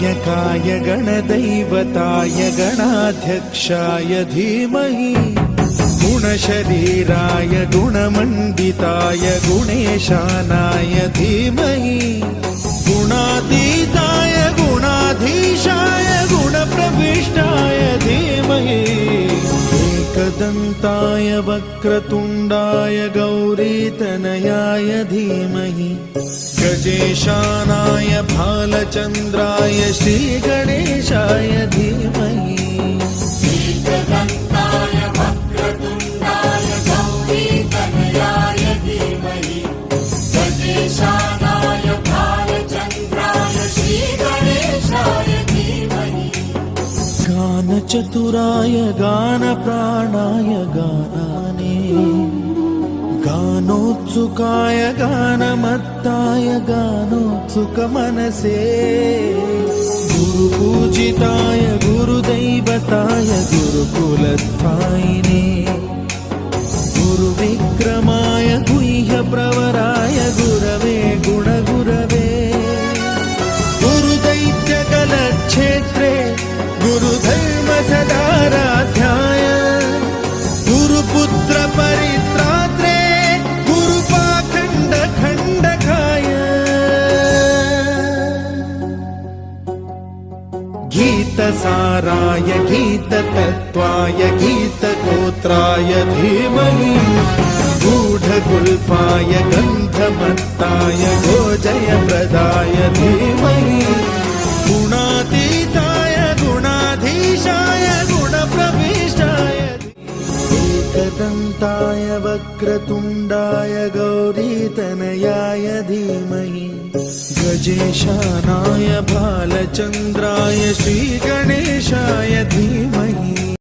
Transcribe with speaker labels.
Speaker 1: गणनायकाय गणदैवताय गणाध्यक्षाय धीमहि गुणशरीराय गुणमण्डिताय गुणेशानाय धीमहि गुणातीताय गुणाधीशाय गुणप्रविष्टाय धीमहि एकदन्ताय वक्रतुण्डाय गौरीतनयाय धीमहि गजेशानाय भालचन्द्राय श्रीगणेशाय धीमहि
Speaker 2: एकदन्ताय वक्रतुण्डाय गौरीतनयाय धीमहि गजेशानाय भालचन्द्राय श्रीगणेशाय धीमहि
Speaker 1: गानचतुराय गानप्राणाय गानाने गानोत्सुकाय गानमत्ताय गानोत्सुकमनसे गुरुपूजिताय गुरुदैवताय गुरुकुलस्थायिने गुरुविक्रमाय गुह्यप्रवराय गुरवे गुणगुरवे गुरुदैत्यकलक्षेत्रे गुरुधर्मसदाराध्याय गुरुपुत्रपरित्रात्रे गुरुपाखण्डखण्डकाय गीतसाराय गीततत्त्वाय गीतगोत्राय धीमहि गूढगुल्फाय गन्धमत्ताय गोजयप्रदाय धीमहि गुणातीताय गुणाधीशाय गुणप्रविष्टाय एकदन्ताय वक्रतुण्डाय गौरीतनयाय धीमहि गजेशानाय भालचन्द्राय श्रीगणेशाय धीमहि